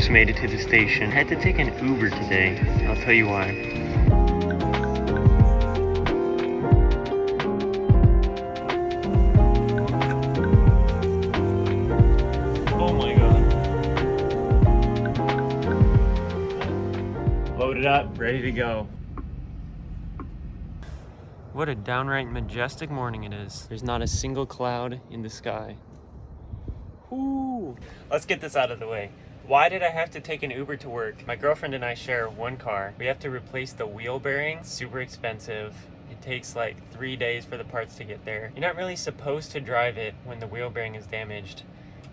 almost made it to the station. Had to take an Uber today. I'll tell you why. Oh my god. Loaded up, ready to go. What a downright majestic morning it is. There's not a single cloud in the sky. Ooh. Let's get this out of the way. Why did I have to take an Uber to work? My girlfriend and I share one car. We have to replace the wheel bearing. Super expensive. It takes like 3 days for the parts to get there. You're not really supposed to drive it when the wheel bearing is damaged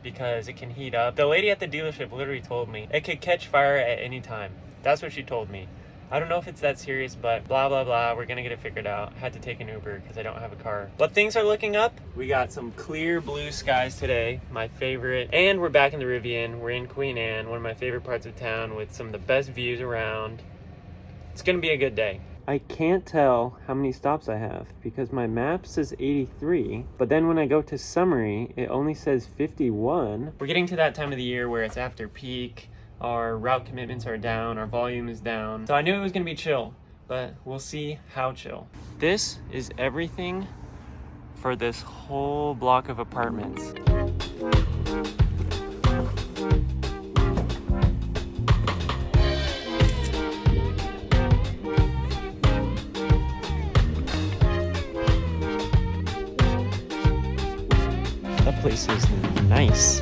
because it can heat up. The lady at the dealership literally told me it could catch fire at any time. That's what she told me. I don't know if it's that serious, but blah, blah, blah. We're gonna get it figured out. Had to take an Uber because I don't have a car. But things are looking up. We got some clear blue skies today, my favorite. And we're back in the Rivian. We're in Queen Anne, one of my favorite parts of town with some of the best views around. It's gonna be a good day. I can't tell how many stops I have because my map says 83, but then when I go to summary, it only says 51. We're getting to that time of the year where it's after peak. Our route commitments are down, our volume is down. So I knew it was gonna be chill, but we'll see how chill. This is everything for this whole block of apartments. That place is nice.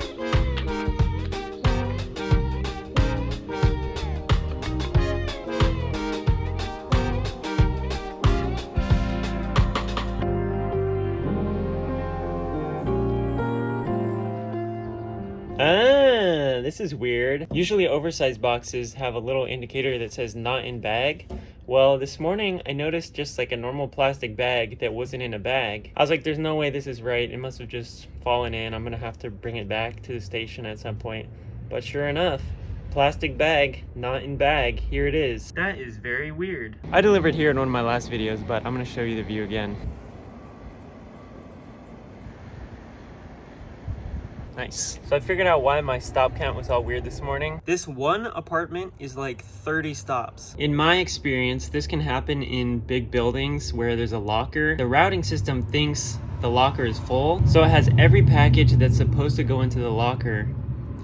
This is weird. Usually oversized boxes have a little indicator that says not in bag. Well, this morning I noticed just like a normal plastic bag that wasn't in a bag. I was like, there's no way this is right. It must have just fallen in. I'm gonna have to bring it back to the station at some point. But sure enough, plastic bag, not in bag. Here it is. That is very weird. I delivered here in one of my last videos, but I'm gonna show you the view again. Nice. So I figured out why my stop count was all weird this morning. This one apartment is like 30 stops. In my experience, this can happen in big buildings where there's a locker. The routing system thinks the locker is full, so it has every package that's supposed to go into the locker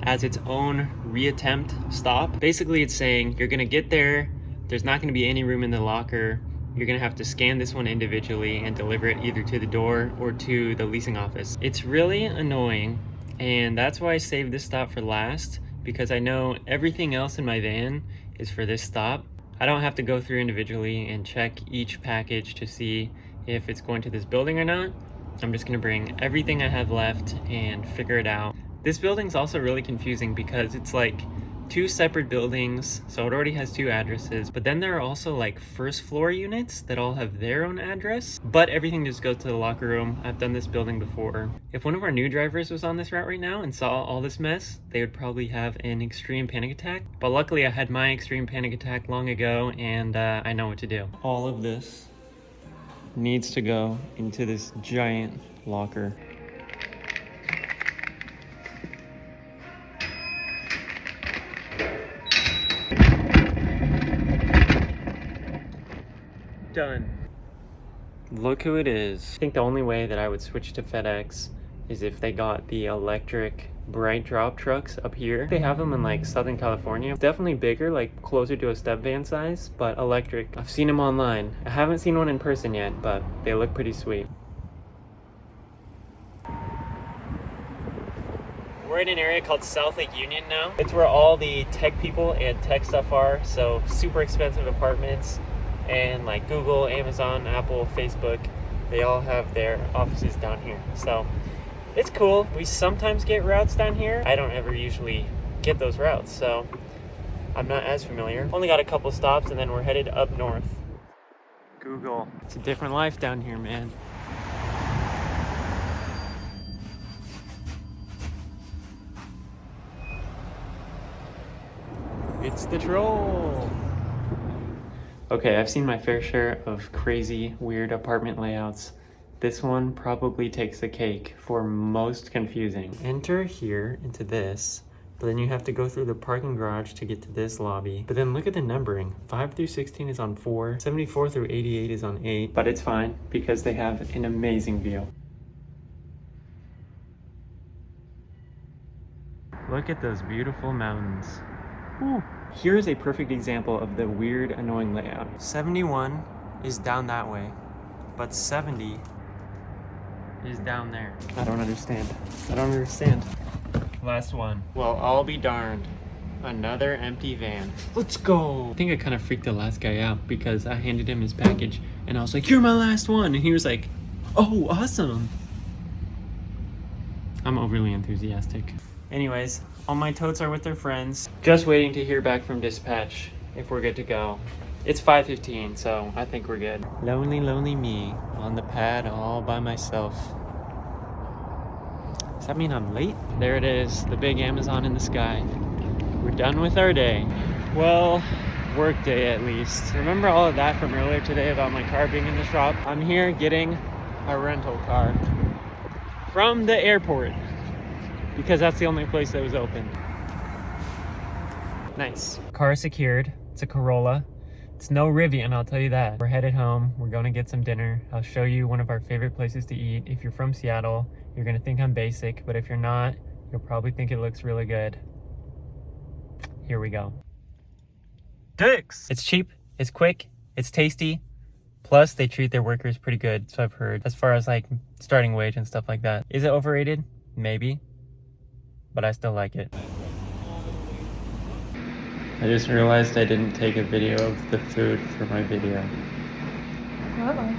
as its own reattempt stop. Basically, it's saying you're gonna get there, there's not gonna be any room in the locker, you're gonna have to scan this one individually and deliver it either to the door or to the leasing office. It's really annoying. And that's why I saved this stop for last, because I know everything else in my van is for this stop. I don't have to go through individually and check each package to see if it's going to this building or not. I'm just gonna bring everything I have left and figure it out. This building's also really confusing because it's like 2 separate buildings, so it already has 2 addresses, but then there are also like first floor units that all have their own address, but everything just goes to the locker room. I've done this building before. If one of our new drivers was on this route right now and saw all this mess, they would probably have an extreme panic attack, but luckily I had my extreme panic attack long ago and I know what to do. All of this needs to go into this giant locker. Done. Look who it is. I think the only way that I would switch to FedEx is if they got the electric bright drop trucks up here. They have them in like Southern California. Definitely bigger, like closer to a step van size, but electric. I've seen them online. I haven't seen one in person yet, but they look pretty sweet. We're in an area called South Lake Union now. It's where all the tech people and tech stuff are, so super expensive apartments. And like Google, Amazon, Apple, Facebook, they all have their offices down here. So it's cool. We sometimes get routes down here. I don't ever usually get those routes, so I'm not as familiar. Only got a couple stops and then we're headed up north. Google. It's a different life down here, man. It's the troll. Okay, I've seen my fair share of crazy, weird apartment layouts. This one probably takes the cake for most confusing. Enter here into this, But then you have to go through the parking garage to get to this lobby. But then look at the numbering. 5 through 16 is on 4. 74 through 88 is on 8. But it's fine because they have an amazing view. Look at those beautiful mountains. Ooh. Here is a perfect example of the weird, annoying layout. 71 is down that way, but 70 is down there. I don't understand. I don't understand. Last one. Well, I'll be darned. Another empty van. Let's go. I think I kind of freaked the last guy out because I handed him his package and I was like, "You're my last one." And he was like, "Oh, awesome." I'm overly enthusiastic. Anyways, all my totes are with their friends. Just waiting to hear back from dispatch if we're good to go. It's 5:15, so I think we're good. Lonely, lonely me on the pad all by myself. Does that mean I'm late? There it is, the big Amazon in the sky. We're done with our day. Well, work day at least. Remember all of that from earlier today about my car being in the shop? I'm here getting a rental car from the airport because that's the only place that was open. Nice. Car secured. It's a Corolla. It's no Rivian, I'll tell you that. We're headed home. We're going to get some dinner. I'll show you one of our favorite places to eat. If you're from Seattle, you're going to think I'm basic, but if you're not, you'll probably think it looks really good. Here we go. Dick's! It's cheap, it's quick, it's tasty. Plus, they treat their workers pretty good, so I've heard, as far as like starting wage and stuff like that. Is it overrated? Maybe. But I still like it. I just realized I didn't take a video of the food for my video. Uh-oh.